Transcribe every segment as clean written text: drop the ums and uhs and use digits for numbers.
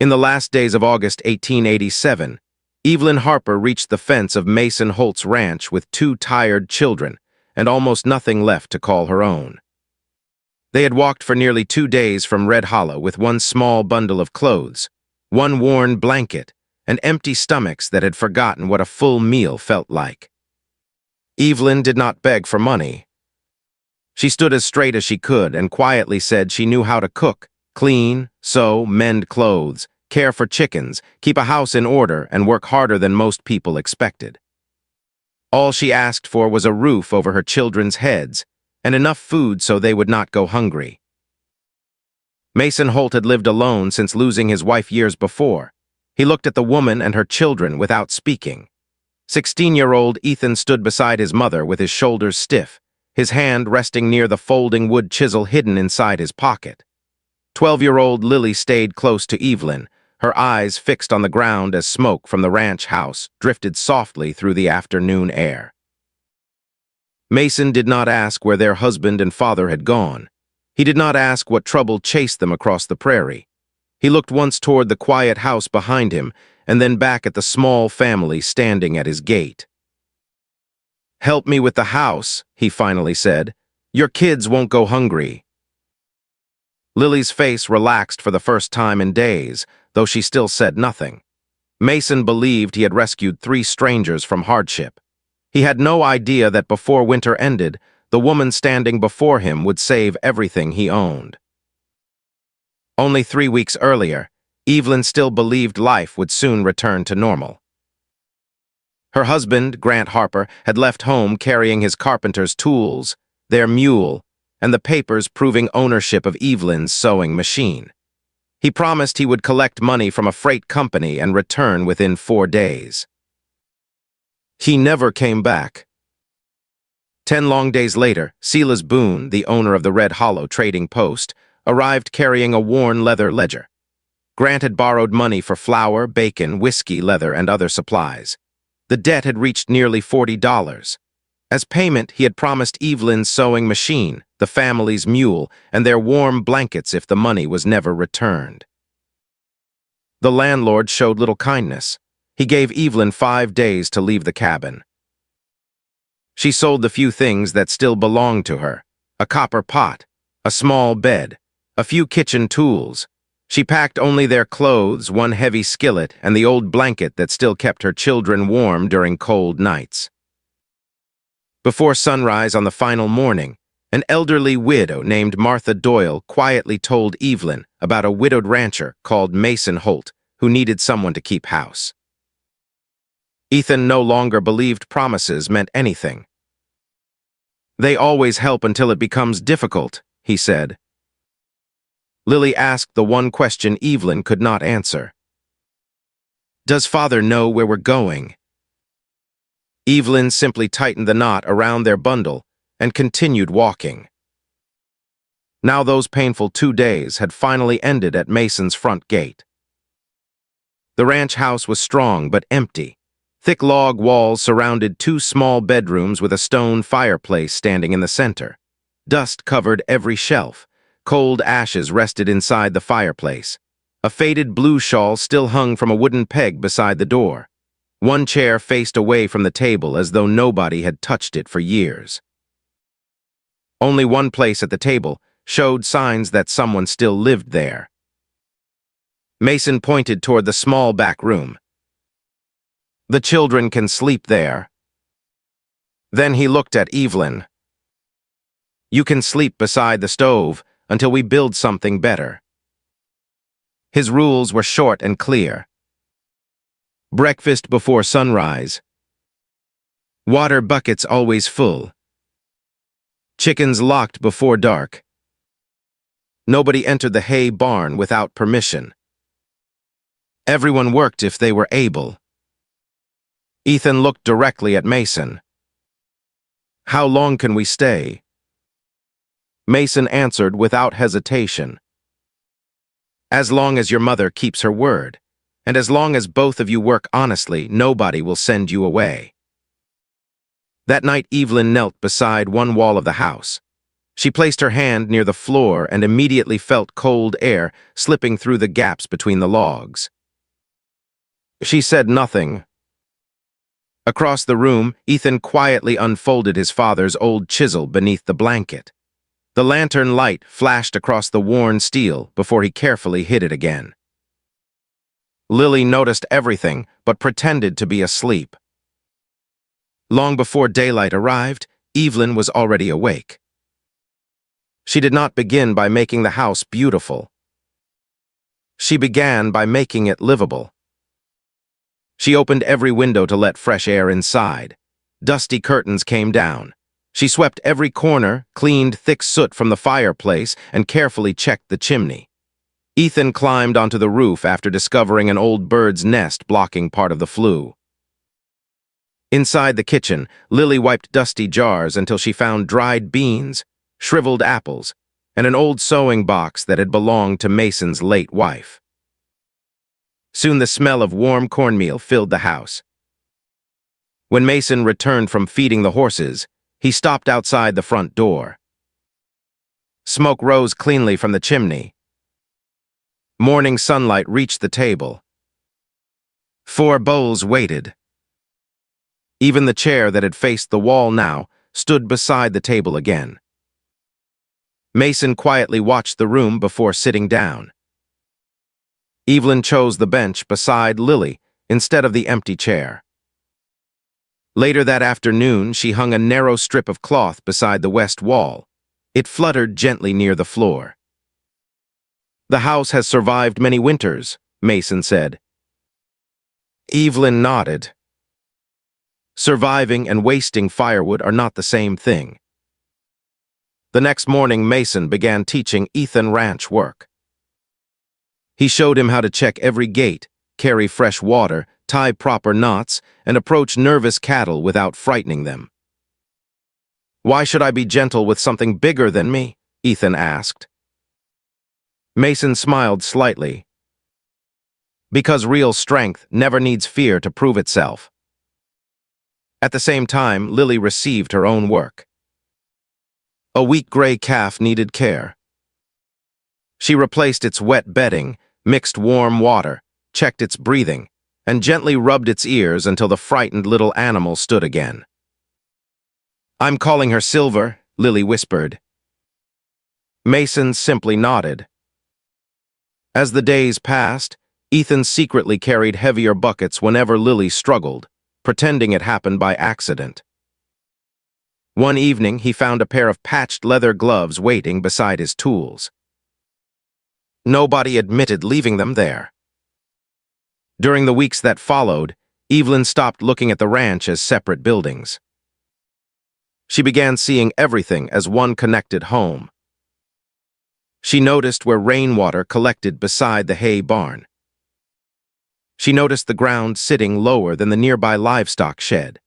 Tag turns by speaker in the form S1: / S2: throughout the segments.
S1: In the last days of August 1887, Evelyn Harper reached the fence of Mason Holt's ranch with two tired children and almost nothing left to call her own. They had walked for nearly 2 days from Red Hollow with one small bundle of clothes, one worn blanket, and empty stomachs that had forgotten what a full meal felt like. Evelyn did not beg for money. She stood as straight as she could and quietly said she knew how to cook, clean, sew, mend clothes, care for chickens, keep a house in order, and work harder than most people expected. All she asked for was a roof over her children's heads and enough food so they would not go hungry. Mason Holt had lived alone since losing his wife years before. He looked at the woman and her children without speaking. 16-year-old Ethan stood beside his mother with his shoulders stiff, his hand resting near the folding wood chisel hidden inside his pocket. 12-year-old Lily stayed close to Evelyn, her eyes fixed on the ground as smoke from the ranch house drifted softly through the afternoon air. Mason did not ask where their husband and father had gone. He did not ask what trouble chased them across the prairie. He looked once toward the quiet house behind him and then back at the small family standing at his gate. "Help me with the house," he finally said. "Your kids won't go hungry." Lily's face relaxed for the first time in days, though she still said nothing. Mason believed he had rescued 3 strangers from hardship. He had no idea that before winter ended, the woman standing before him would save everything he owned. Only 3 weeks earlier, Evelyn still believed life would soon return to normal. Her husband, Grant Harper, had left home carrying his carpenter's tools, their mule, and the papers proving ownership of Evelyn's sewing machine. He promised he would collect money from a freight company and return within 4 days. He never came back. 10 long days later, Silas Boone, the owner of the Red Hollow Trading Post, arrived carrying a worn leather ledger. Grant had borrowed money for flour, bacon, whiskey, leather, and other supplies. The debt had reached nearly $40. As payment, he had promised Evelyn's sewing machine, the family's mule, and their warm blankets if the money was never returned. The landlord showed little kindness. He gave Evelyn 5 days to leave the cabin. She sold the few things that still belonged to her: a copper pot, a small bed, a few kitchen tools. She packed only their clothes, one heavy skillet, and the old blanket that still kept her children warm during cold nights. Before sunrise on the final morning, an elderly widow named Martha Doyle quietly told Evelyn about a widowed rancher called Mason Holt who needed someone to keep house. Ethan no longer believed promises meant anything. "They always help until it becomes difficult," he said. Lily asked the one question Evelyn could not answer. "Does Father know where we're going?" Evelyn simply tightened the knot around their bundle and continued walking. Now those painful 2 days had finally ended at Mason's front gate. The ranch house was strong but empty. Thick log walls surrounded 2 small bedrooms with a stone fireplace standing in the center. Dust covered every shelf. Cold ashes rested inside the fireplace. A faded blue shawl still hung from a wooden peg beside the door. One chair faced away from the table as though nobody had touched it for years. Only one place at the table showed signs that someone still lived there. Mason pointed toward the small back room. "The children can sleep there." Then he looked at Evelyn. "You can sleep beside the stove until we build something better." His rules were short and clear. Breakfast before sunrise. Water buckets always full. Chickens locked before dark. Nobody entered the hay barn without permission. Everyone worked if they were able. Ethan looked directly at Mason. "How long can we stay?" Mason answered without hesitation. "As long as your mother keeps her word, and as long as both of you work honestly, nobody will send you away." That night Evelyn knelt beside one wall of the house. She placed her hand near the floor and immediately felt cold air slipping through the gaps between the logs. She said nothing. Across the room, Ethan quietly unfolded his father's old chisel beneath the blanket. The lantern light flashed across the worn steel before he carefully hid it again. Lily noticed everything, but pretended to be asleep. Long before daylight arrived, Evelyn was already awake. She did not begin by making the house beautiful. She began by making it livable. She opened every window to let fresh air inside. Dusty curtains came down. She swept every corner, cleaned thick soot from the fireplace, and carefully checked the chimney. Ethan climbed onto the roof after discovering an old bird's nest blocking part of the flue. Inside the kitchen, Lily wiped dusty jars until she found dried beans, shriveled apples, and an old sewing box that had belonged to Mason's late wife. Soon the smell of warm cornmeal filled the house. When Mason returned from feeding the horses, he stopped outside the front door. Smoke rose cleanly from the chimney. Morning sunlight reached the table. 4 bowls waited. Even the chair that had faced the wall now stood beside the table again. Mason quietly watched the room before sitting down. Evelyn chose the bench beside Lily instead of the empty chair. Later that afternoon, she hung a narrow strip of cloth beside the west wall. It fluttered gently near the floor. "The house has survived many winters," Mason said. Evelyn nodded. Surviving and wasting firewood are not the same thing. The next morning, Mason began teaching Ethan ranch work. He showed him how to check every gate, carry fresh water, tie proper knots, and approach nervous cattle without frightening them. "Why should I be gentle with something bigger than me?" Ethan asked. Mason smiled slightly. "Because real strength never needs fear to prove itself." At the same time, Lily received her own work. A weak gray calf needed care. She replaced its wet bedding, mixed warm water, checked its breathing, and gently rubbed its ears until the frightened little animal stood again. "I'm calling her Silver," Lily whispered. Mason simply nodded. As the days passed, Ethan secretly carried heavier buckets whenever Lily struggled, pretending it happened by accident. One evening, he found a pair of patched leather gloves waiting beside his tools. Nobody admitted leaving them there. During the weeks that followed, Evelyn stopped looking at the ranch as separate buildings. She began seeing everything as one connected home. She noticed where rainwater collected beside the hay barn. She noticed the ground sitting lower than the nearby livestock shed.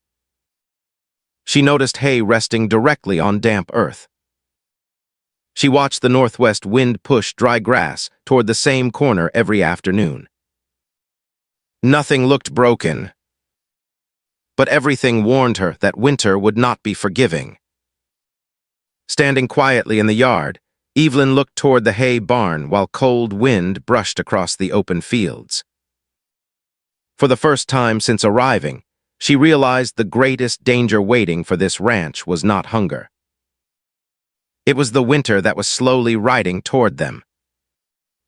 S1: She noticed hay resting directly on damp earth. She watched the northwest wind push dry grass toward the same corner every afternoon. Nothing looked broken, but everything warned her that winter would not be forgiving. Standing quietly in the yard, Evelyn looked toward the hay barn while cold wind brushed across the open fields. For the first time since arriving, she realized the greatest danger waiting for this ranch was not hunger. It was the winter that was slowly riding toward them.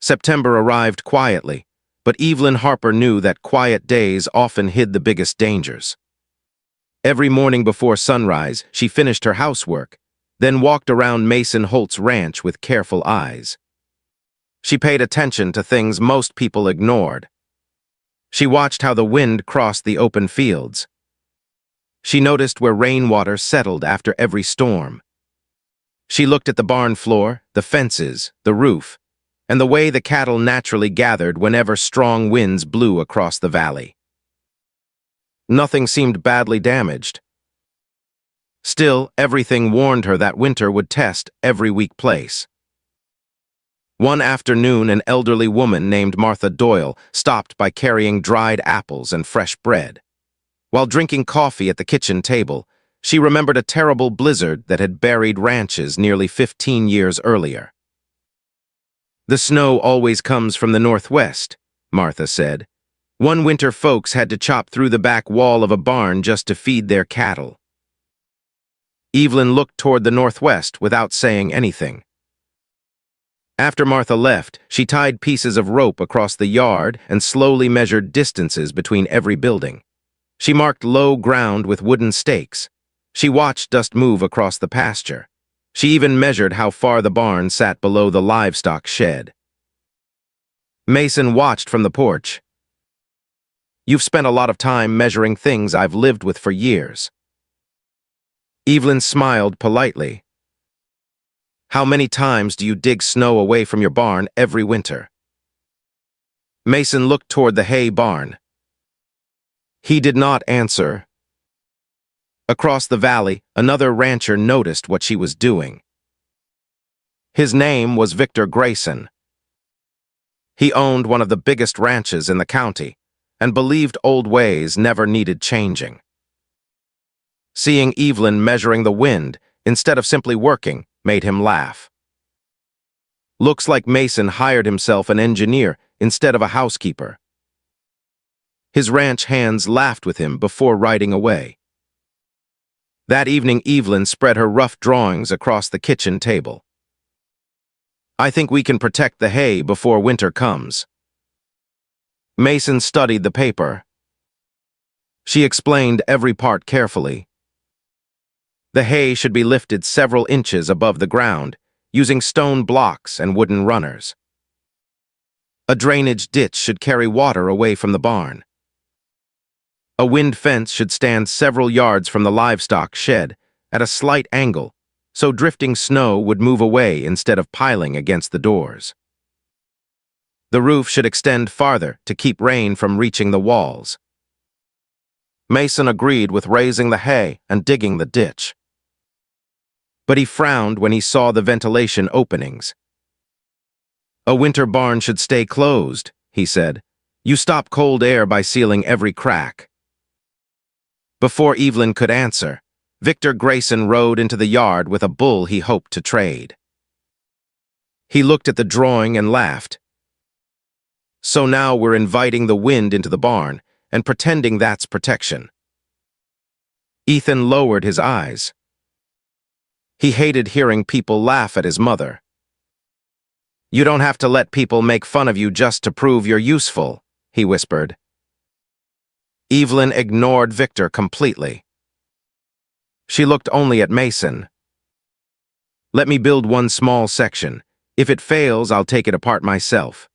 S1: September arrived quietly, but Evelyn Harper knew that quiet days often hid the biggest dangers. Every morning before sunrise, she finished her housework, then walked around Mason Holt's ranch with careful eyes. She paid attention to things most people ignored. She watched how the wind crossed the open fields. She noticed where rainwater settled after every storm. She looked at the barn floor, the fences, the roof, and the way the cattle naturally gathered whenever strong winds blew across the valley. Nothing seemed badly damaged. Still, everything warned her that winter would test every weak place. One afternoon, an elderly woman named Martha Doyle stopped by carrying dried apples and fresh bread. While drinking coffee at the kitchen table, She remembered a terrible blizzard that had buried ranches nearly 15 years earlier. "The snow always comes from the northwest," Martha said. "One winter folks had to chop through the back wall of a barn just to feed their cattle." Evelyn looked toward the northwest without saying anything. After Martha left, she tied pieces of rope across the yard and slowly measured distances between every building. She marked low ground with wooden stakes. She watched dust move across the pasture. She even measured how far the barn sat below the livestock shed. Mason watched from the porch. "You've spent a lot of time measuring things I've lived with for years." Evelyn smiled politely. "How many times do you dig snow away from your barn every winter?" Mason looked toward the hay barn. He did not answer. Across the valley, another rancher noticed what she was doing. His name was Victor Grayson. He owned one of the biggest ranches in the county and believed old ways never needed changing. Seeing Evelyn measuring the wind instead of simply working made him laugh. "Looks like Mason hired himself an engineer instead of a housekeeper." His ranch hands laughed with him before riding away. That evening, Evelyn spread her rough drawings across the kitchen table. "I think we can protect the hay before winter comes." Mason studied the paper. She explained every part carefully. The hay should be lifted several inches above the ground, using stone blocks and wooden runners. A drainage ditch should carry water away from the barn. A wind fence should stand several yards from the livestock shed, at a slight angle, so drifting snow would move away instead of piling against the doors. The roof should extend farther to keep rain from reaching the walls. Mason agreed with raising the hay and digging the ditch. But he frowned when he saw the ventilation openings. "A winter barn should stay closed," he said. "You stop cold air by sealing every crack." Before Evelyn could answer, Victor Grayson rode into the yard with a bull he hoped to trade. He looked at the drawing and laughed. "So now we're inviting the wind into the barn and pretending that's protection." Ethan lowered his eyes. He hated hearing people laugh at his mother. "You don't have to let people make fun of you just to prove you're useful," he whispered. Evelyn ignored Victor completely. She looked only at Mason. "Let me build one small section. If it fails, I'll take it apart myself."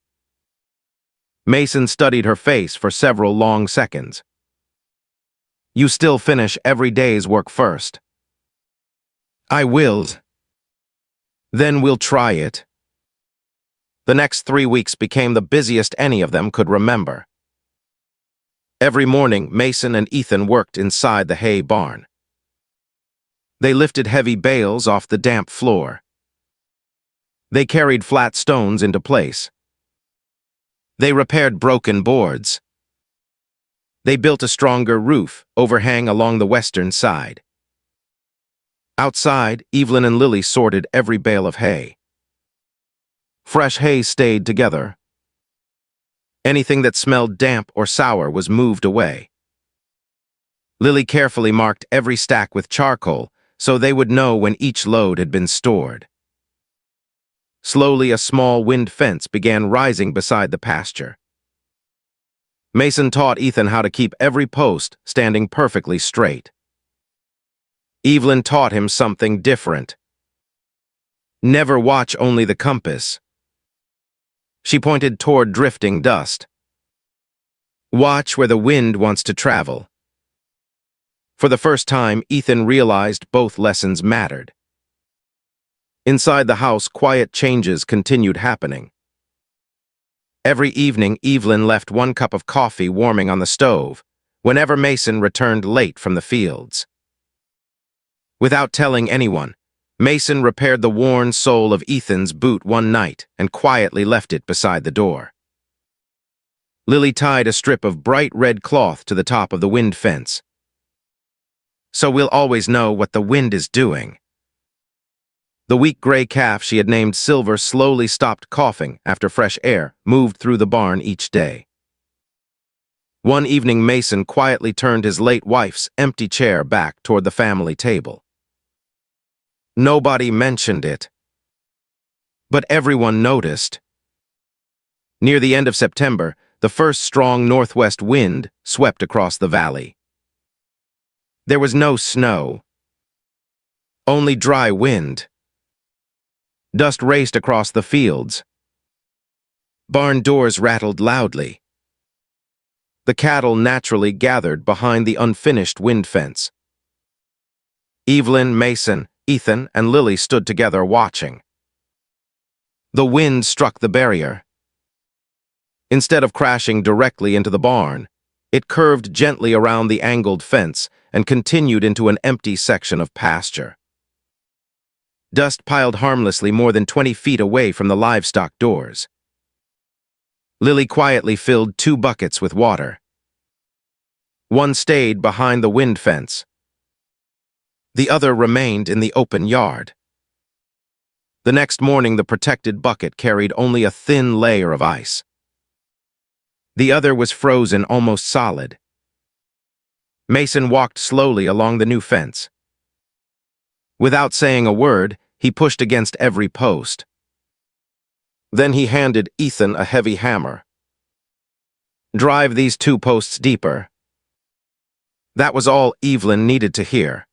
S1: Mason studied her face for several long seconds. "You still finish every day's work first." "I will." "Then we'll try it." The next 3 weeks became the busiest any of them could remember. Every morning, Mason and Ethan worked inside the hay barn. They lifted heavy bales off the damp floor. They carried flat stones into place. They repaired broken boards. They built a stronger roof overhang along the western side. Outside, Evelyn and Lily sorted every bale of hay. Fresh hay stayed together. Anything that smelled damp or sour was moved away. Lily carefully marked every stack with charcoal so they would know when each load had been stored. Slowly, a small wind fence began rising beside the pasture. Mason taught Ethan how to keep every post standing perfectly straight. Evelyn taught him something different. Never watch only the compass. She pointed toward drifting dust. Watch where the wind wants to travel. For the first time, Ethan realized both lessons mattered. Inside the house, quiet changes continued happening. Every evening, Evelyn left 1 cup of coffee warming on the stove whenever Mason returned late from the fields. Without telling anyone, Mason repaired the worn sole of Ethan's boot one night and quietly left it beside the door. Lily tied a strip of bright red cloth to the top of the wind fence. so we'll always know what the wind is doing. The weak gray calf she had named Silver slowly stopped coughing after fresh air moved through the barn each day. One evening, Mason quietly turned his late wife's empty chair back toward the family table. Nobody mentioned it, but everyone noticed. Near the end of September, the first strong northwest wind swept across the valley. There was no snow, only dry wind. Dust raced across the fields. Barn doors rattled loudly. The cattle naturally gathered behind the unfinished wind fence. Evelyn, Mason, Ethan, and Lily stood together watching. The wind struck the barrier. Instead of crashing directly into the barn, it curved gently around the angled fence and continued into an empty section of pasture. Dust piled harmlessly more than 20 feet away from the livestock doors. Lily quietly filled 2 buckets with water. One stayed behind the wind fence. The other remained in the open yard. The next morning, the protected bucket carried only a thin layer of ice. The other was frozen almost solid. Mason walked slowly along the new fence. Without saying a word, he pushed against every post. Then he handed Ethan a heavy hammer. "Drive these 2 posts deeper." That was all Evelyn needed to hear.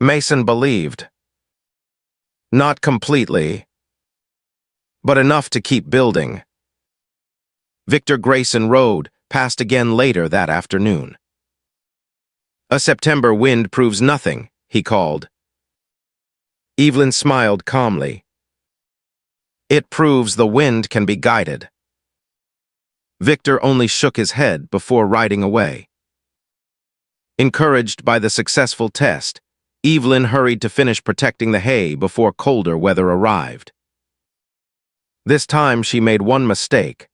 S1: Mason believed. Not completely, but enough to keep building. Victor Grayson Road passed again later that afternoon. "A September wind proves nothing," he called. Evelyn smiled calmly. "It proves the wind can be guided." Victor only shook his head before riding away. Encouraged by the successful test, Evelyn hurried to finish protecting the hay before colder weather arrived. This time she made one mistake.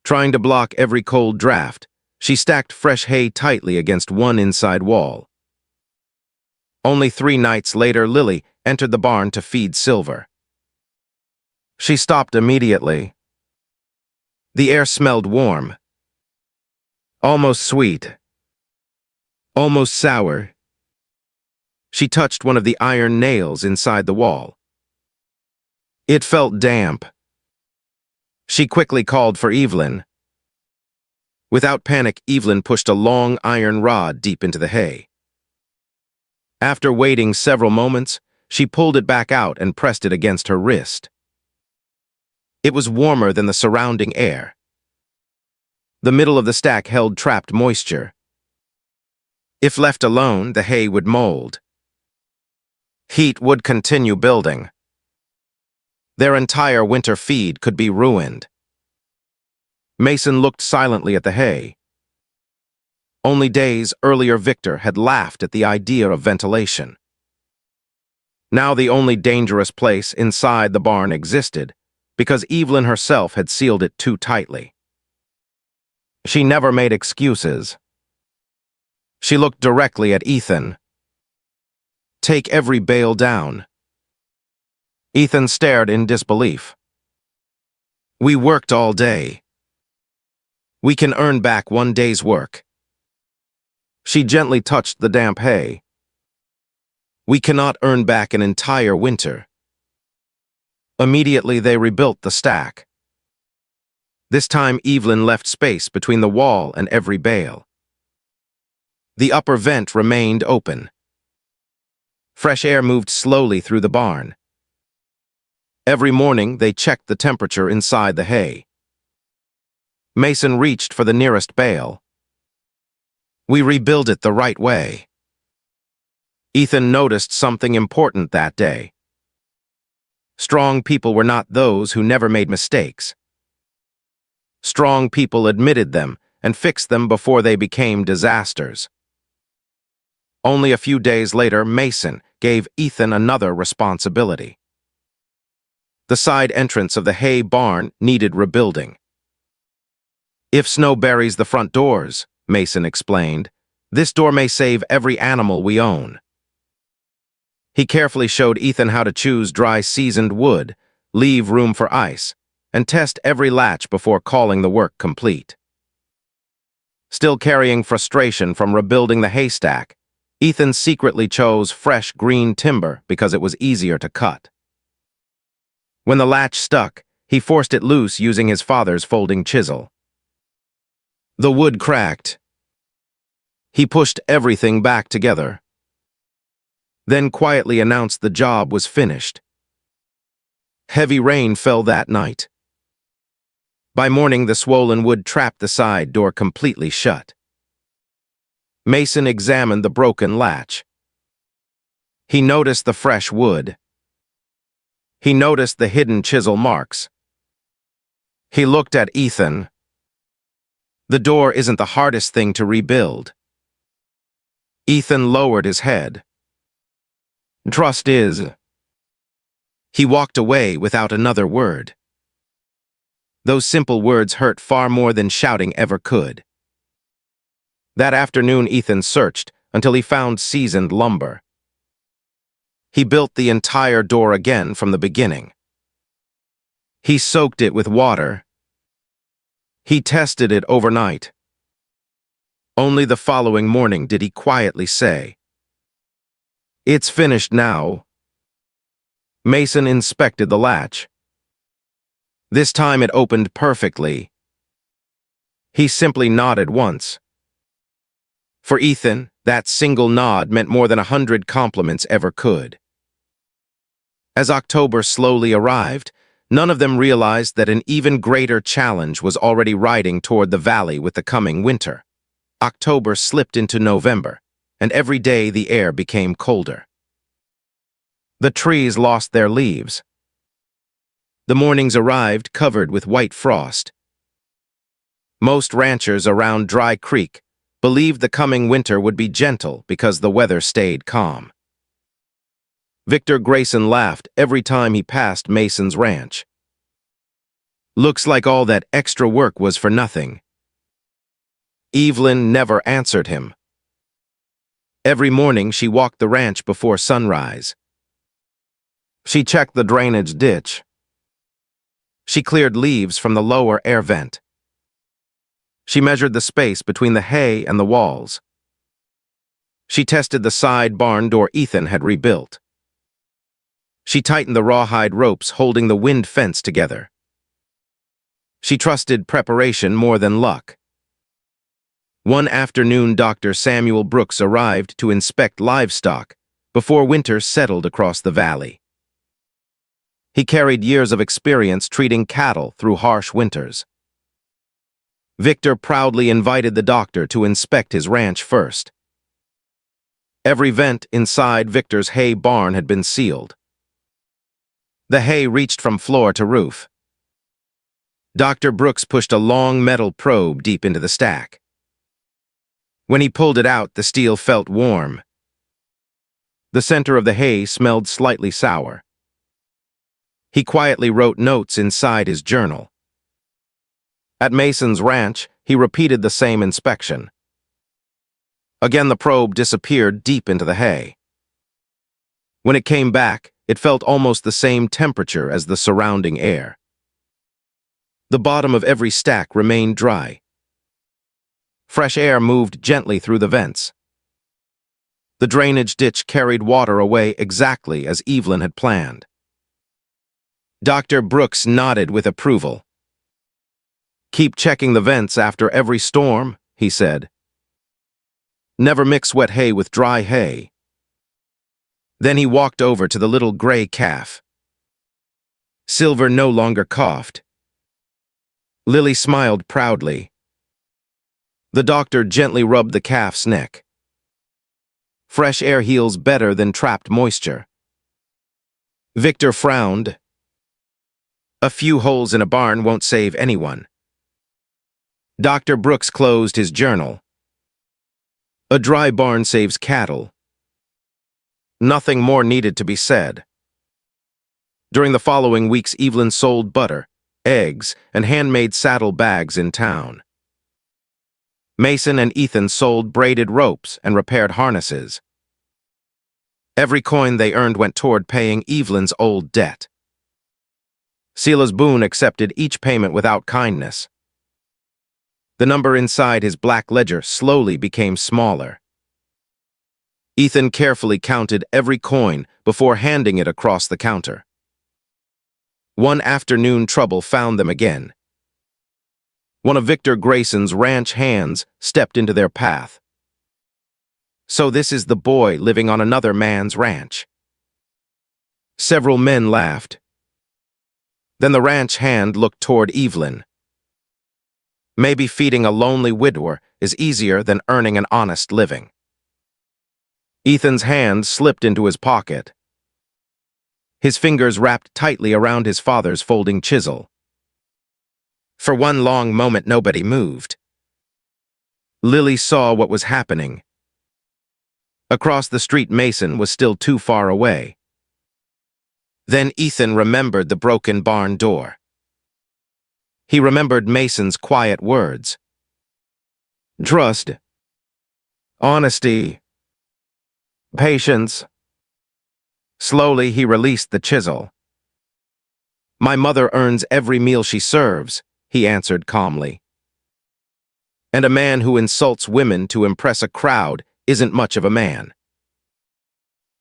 S1: Trying to block every cold draft, she stacked fresh hay tightly against one inside wall. Only 3 nights later, Lily entered the barn to feed Silver. She stopped immediately. The air smelled warm, almost sweet, almost sour. She touched one of the iron nails inside the wall. It felt damp. She quickly called for Evelyn. Without panic, Evelyn pushed a long iron rod deep into the hay. After waiting several moments, she pulled it back out and pressed it against her wrist. It was warmer than the surrounding air. The middle of the stack held trapped moisture. If left alone, the hay would mold. Heat would continue building. Their entire winter feed could be ruined. Mason looked silently at the hay. Only days earlier, Victor had laughed at the idea of ventilation. Now the only dangerous place inside the barn existed, because Evelyn herself had sealed it too tightly. She never made excuses. She looked directly at Ethan. "Take every bale down." Ethan stared in disbelief. "We worked all day. We can earn back 1 day's work." She gently touched the damp hay. "We cannot earn back an entire winter." Immediately they rebuilt the stack. This time Evelyn left space between the wall and every bale. The upper vent remained open. Fresh air moved slowly through the barn. Every morning they checked the temperature inside the hay. Mason reached for the nearest bale. "We rebuild it the right way." Ethan noticed something important that day. Strong people were not those who never made mistakes. Strong people admitted them and fixed them before they became disasters. Only a few days later, Mason gave Ethan another responsibility. The side entrance of the hay barn needed rebuilding. "If snow buries the front doors," Mason explained, This door may save every animal we own. He carefully showed Ethan how to choose dry seasoned wood, leave room for ice, and test every latch before calling the work complete. Still carrying frustration from rebuilding the haystack, Ethan secretly chose fresh green timber because it was easier to cut. When the latch stuck, he forced it loose using his father's folding chisel. The wood cracked. He pushed everything back together, then quietly announced the job was finished. Heavy rain fell that night. By morning, the swollen wood trapped the side door completely shut. Mason examined the broken latch. He noticed the fresh wood. He noticed the hidden chisel marks. He looked at Ethan. The door isn't the hardest thing to rebuild. Ethan lowered his head. Trust is. He walked away without another word. Those simple words hurt far more than shouting ever could. That afternoon, Ethan searched until he found seasoned lumber. He built the entire door again from the beginning. He soaked it with water. He tested it overnight. Only the following morning did he quietly say, "It's finished now." Mason inspected the latch. This time it opened perfectly. He simply nodded once. For Ethan, that single nod meant more than 100 compliments ever could. As October slowly arrived, none of them realized that an even greater challenge was already riding toward the valley with the coming winter. October slipped into November, and every day the air became colder. The trees lost their leaves. The mornings arrived covered with white frost. Most ranchers around Dry Creek believed the coming winter would be gentle because the weather stayed calm. Victor Grayson laughed every time he passed Mason's ranch. Looks like all that extra work was for nothing. Evelyn never answered him. Every morning she walked the ranch before sunrise. She checked the drainage ditch. She cleared leaves from the lower air vent. She measured the space between the hay and the walls. She tested the side barn door Ethan had rebuilt. She tightened the rawhide ropes holding the wind fence together. She trusted preparation more than luck. One afternoon, Dr. Samuel Brooks arrived to inspect livestock before winter settled across the valley. He carried years of experience treating cattle through harsh winters. Victor proudly invited the doctor to inspect his ranch first. Every vent inside Victor's hay barn had been sealed. The hay reached from floor to roof. Dr. Brooks pushed a long metal probe deep into the stack. When he pulled it out, the steel felt warm. The center of the hay smelled slightly sour. He quietly wrote notes inside his journal. At Mason's ranch, he repeated the same inspection. Again, the probe disappeared deep into the hay. When it came back, it felt almost the same temperature as the surrounding air. The bottom of every stack remained dry. Fresh air moved gently through the vents. The drainage ditch carried water away exactly as Evelyn had planned. Dr. Brooks nodded with approval. "Keep checking the vents after every storm," he said. "Never mix wet hay with dry hay." Then he walked over to the little gray calf. Silver no longer coughed. Lily smiled proudly. The doctor gently rubbed the calf's neck. Fresh air heals better than trapped moisture. Victor frowned. A few holes in a barn won't save anyone. Dr. Brooks closed his journal. A dry barn saves cattle. Nothing more needed to be said. During the following weeks, Evelyn sold butter, eggs, and handmade saddle bags in town. Mason and Ethan sold braided ropes and repaired harnesses. Every coin they earned went toward paying Evelyn's old debt. Silas Boone accepted each payment without kindness. The number inside his black ledger slowly became smaller. Ethan carefully counted every coin before handing it across the counter. One afternoon, trouble found them again. One of Victor Grayson's ranch hands stepped into their path. So this is the boy living on another man's ranch. Several men laughed. Then the ranch hand looked toward Evelyn. Maybe feeding a lonely widower is easier than earning an honest living. Ethan's hand slipped into his pocket. His fingers wrapped tightly around his father's folding chisel. For one long moment, nobody moved. Lily saw what was happening. Across the street, Mason was still too far away. Then Ethan remembered the broken barn door. He remembered Mason's quiet words. Trust. Honesty. Patience. Slowly, he released the chisel. My mother earns every meal she serves, he answered calmly. And a man who insults women to impress a crowd isn't much of a man.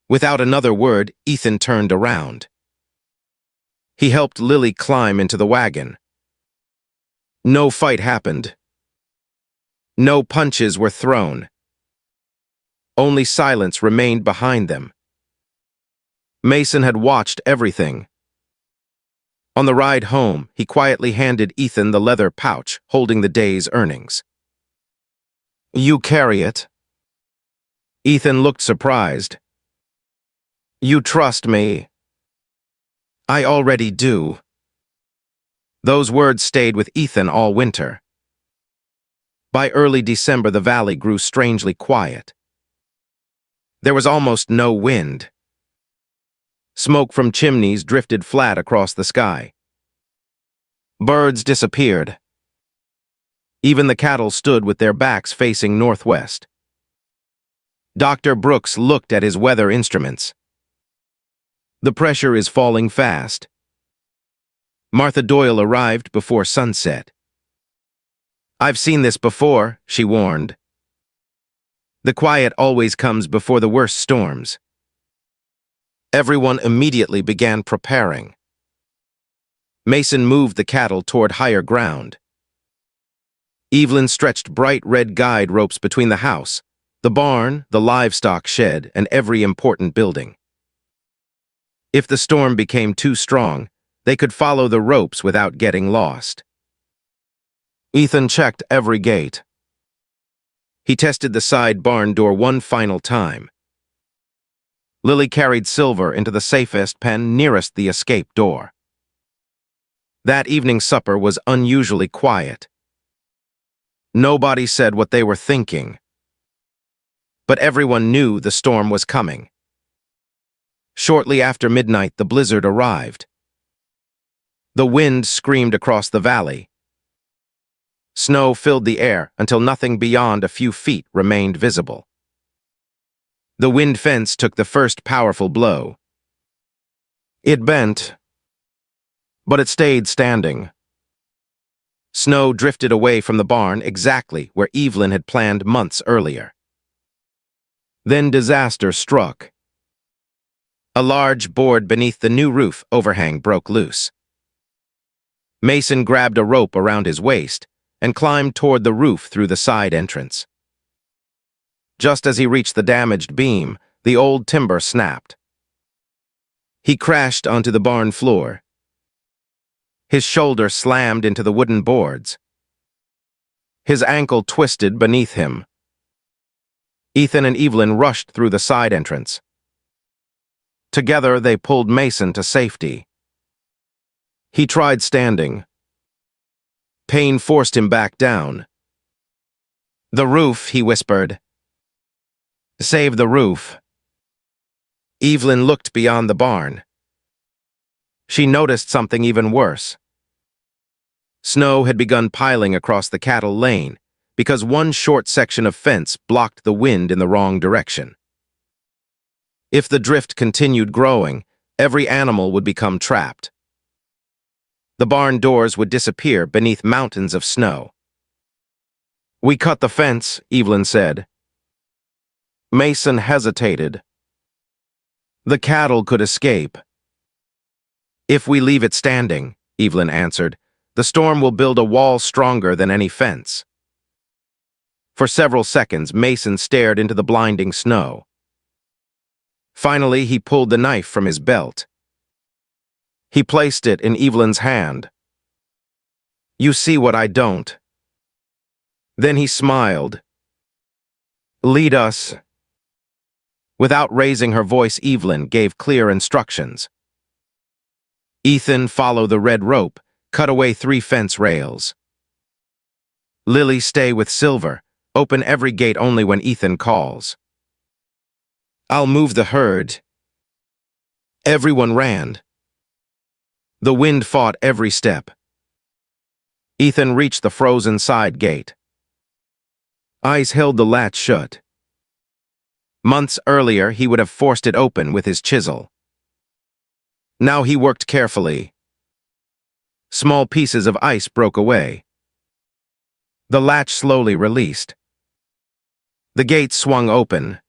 S1: Without another word, Ethan turned around. He helped Lily climb into the wagon. No fight happened. No punches were thrown. Only silence remained behind them. Mason had watched everything. On the ride home, he quietly handed Ethan the leather pouch holding the day's earnings. You carry it. Ethan looked surprised. You trust me. I already do. Those words stayed with Ethan all winter. By early December, the valley grew strangely quiet. There was almost no wind. Smoke from chimneys drifted flat across the sky. Birds disappeared. Even the cattle stood with their backs facing northwest. Dr. Brooks looked at his weather instruments. The pressure is falling fast. Martha Doyle arrived before sunset. I've seen this before, she warned. The quiet always comes before the worst storms. Everyone immediately began preparing. Mason moved the cattle toward higher ground. Evelyn stretched bright red guide ropes between the house, the barn, the livestock shed, and every important building. If the storm became too strong, they could follow the ropes without getting lost. Ethan checked every gate. He tested the side barn door one final time. Lily carried Silver into the safest pen nearest the escape door. That evening supper was unusually quiet. Nobody said what they were thinking. But everyone knew the storm was coming. Shortly after midnight, the blizzard arrived. The wind screamed across the valley. Snow filled the air until nothing beyond a few feet remained visible. The wind fence took the first powerful blow. It bent, but it stayed standing. Snow drifted away from the barn exactly where Evelyn had planned months earlier. Then disaster struck. A large board beneath the new roof overhang broke loose. Mason grabbed a rope around his waist and climbed toward the roof through the side entrance. Just as he reached the damaged beam, the old timber snapped. He crashed onto the barn floor. His shoulder slammed into the wooden boards. His ankle twisted beneath him. Ethan and Evelyn rushed through the side entrance. Together, they pulled Mason to safety. He tried standing. Pain forced him back down. The roof, he whispered. Save the roof. Evelyn looked beyond the barn. She noticed something even worse. Snow had begun piling across the cattle lane, because one short section of fence blocked the wind in the wrong direction. If the drift continued growing, every animal would become trapped. The barn doors would disappear beneath mountains of snow. "We cut the fence," Evelyn said. Mason hesitated. "The cattle could escape." "If we leave it standing," Evelyn answered, "the storm will build a wall stronger than any fence." For several seconds, Mason stared into the blinding snow. Finally, he pulled the knife from his belt. He placed it in Evelyn's hand. "You see what I don't." Then he smiled. "Lead us." Without raising her voice, Evelyn gave clear instructions. "Ethan, follow the red rope. Cut away 3 fence rails. Lily, stay with Silver. Open every gate only when Ethan calls. I'll move the herd." Everyone ran. The wind fought every step. Ethan reached the frozen side gate. Eyes held the latch shut. Months earlier, he would have forced it open with his chisel. Now he worked carefully. Small pieces of ice broke away. The latch slowly released. The gate swung open.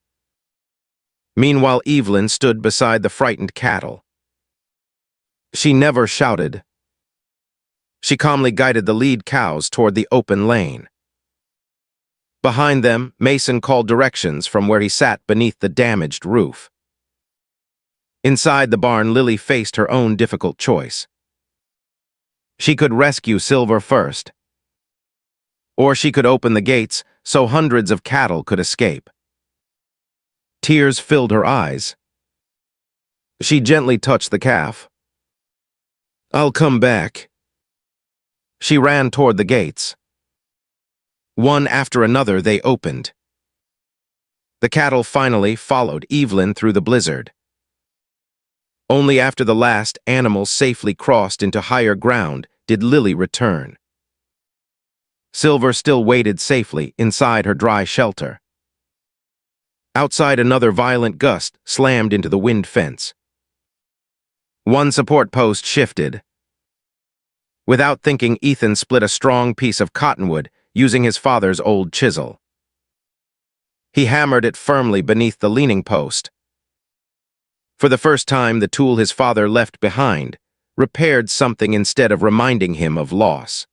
S1: Meanwhile, Evelyn stood beside the frightened cattle. She never shouted. She calmly guided the lead cows toward the open lane. Behind them, Mason called directions from where he sat beneath the damaged roof. Inside the barn, Lily faced her own difficult choice. She could rescue Silver first, or she could open the gates so hundreds of cattle could escape. Tears filled her eyes. She gently touched the calf. "I'll come back." She ran toward the gates. One after another, they opened. The cattle finally followed Evelyn through the blizzard. Only after the last animal safely crossed into higher ground did Lily return. Silver still waited safely inside her dry shelter. Outside, another violent gust slammed into the wind fence. One support post shifted. Without thinking, Ethan split a strong piece of cottonwood using his father's old chisel. He hammered it firmly beneath the leaning post. For the first time, the tool his father left behind repaired something instead of reminding him of loss.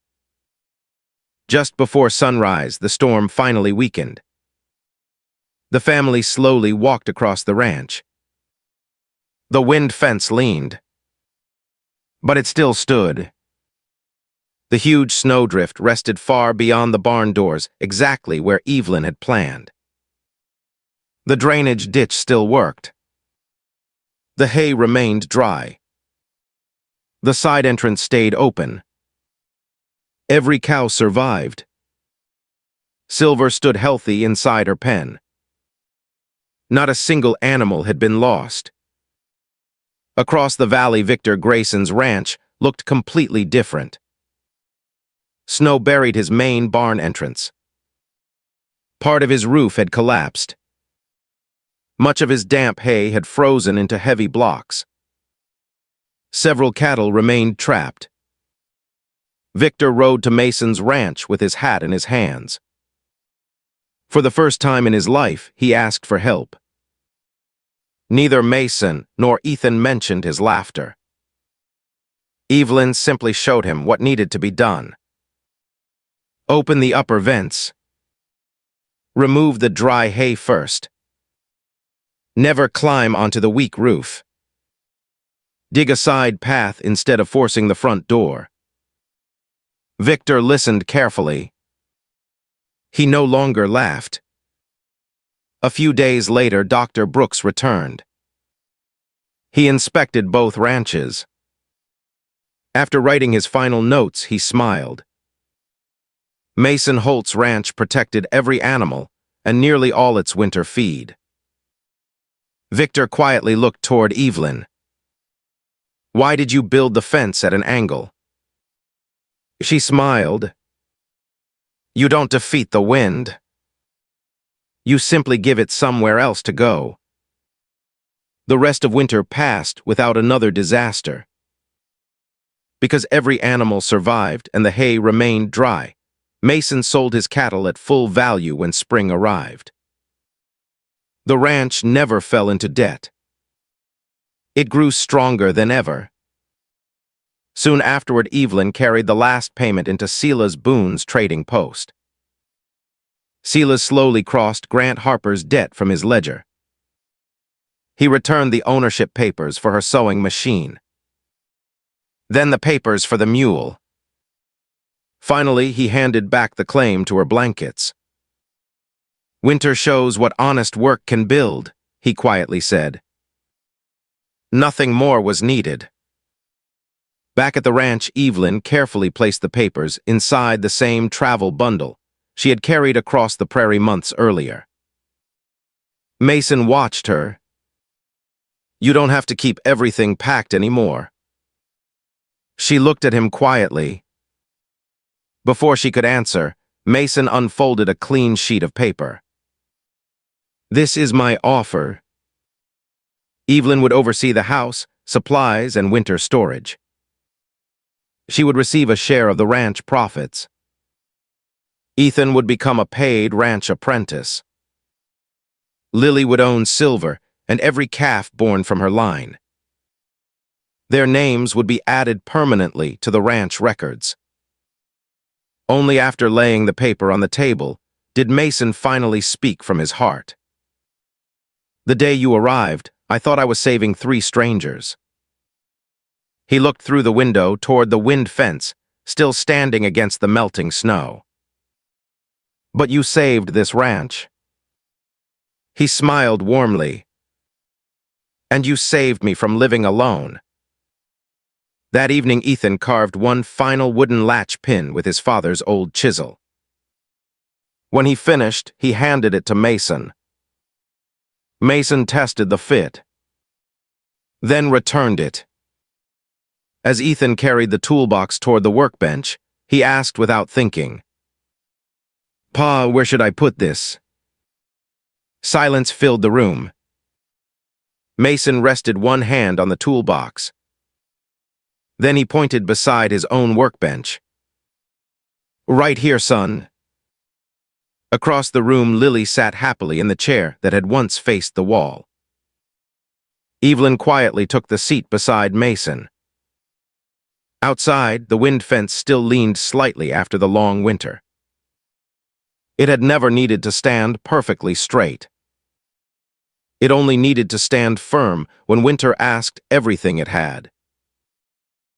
S1: Just before sunrise, the storm finally weakened. The family slowly walked across the ranch. The wind fence leaned, but it still stood. The huge snowdrift rested far beyond the barn doors, exactly where Evelyn had planned. The drainage ditch still worked. The hay remained dry. The side entrance stayed open. Every cow survived. Silver stood healthy inside her pen. Not a single animal had been lost. Across the valley, Victor Grayson's ranch looked completely different. Snow buried his main barn entrance. Part of his roof had collapsed. Much of his damp hay had frozen into heavy blocks. Several cattle remained trapped. Victor rode to Mason's ranch with his hat in his hands. For the first time in his life, he asked for help. Neither Mason nor Ethan mentioned his laughter. Evelyn simply showed him what needed to be done. Open the upper vents. Remove the dry hay first. Never climb onto the weak roof. Dig a side path instead of forcing the front door. Victor listened carefully. He no longer laughed. A few days later, Dr. Brooks returned. He inspected both ranches. After writing his final notes, he smiled. Mason Holt's ranch protected every animal and nearly all its winter feed. Victor quietly looked toward Evelyn. "Why did you build the fence at an angle?" She smiled. You don't defeat the wind. You simply give it somewhere else to go. The rest of winter passed without another disaster. Because every animal survived and the hay remained dry, Mason sold his cattle at full value when spring arrived. The ranch never fell into debt. It grew stronger than ever. Soon afterward, Evelyn carried the last payment into Silas Boone's trading post. Silas slowly crossed Grant Harper's debt from his ledger. He returned the ownership papers for her sewing machine. Then the papers for the mule. Finally, he handed back the claim to her blankets. Winter shows what honest work can build, he quietly said. Nothing more was needed. Back at the ranch, Evelyn carefully placed the papers inside the same travel bundle she had carried across the prairie months earlier. Mason watched her. You don't have to keep everything packed anymore. She looked at him quietly. Before she could answer, Mason unfolded a clean sheet of paper. This is my offer. Evelyn would oversee the house, supplies, and winter storage. She would receive a share of the ranch profits. Ethan would become a paid ranch apprentice. Lily would own silver and every calf born from her line. Their names would be added permanently to the ranch records. Only after laying the paper on the table did Mason finally speak from his heart. The day you arrived, I thought I was saving 3 strangers. He looked through the window toward the wind fence, still standing against the melting snow. But you saved this ranch. He smiled warmly. And you saved me from living alone. That evening, Ethan carved one final wooden latch pin with his father's old chisel. When he finished, he handed it to Mason. Mason tested the fit, then returned it. As Ethan carried the toolbox toward the workbench, he asked without thinking, "Pa, where should I put this?" Silence filled the room. Mason rested one hand on the toolbox. Then he pointed beside his own workbench. "Right here, son." Across the room, Lily sat happily in the chair that had once faced the wall. Evelyn quietly took the seat beside Mason. Outside, the wind fence still leaned slightly after the long winter. It had never needed to stand perfectly straight. It only needed to stand firm when winter asked everything it had.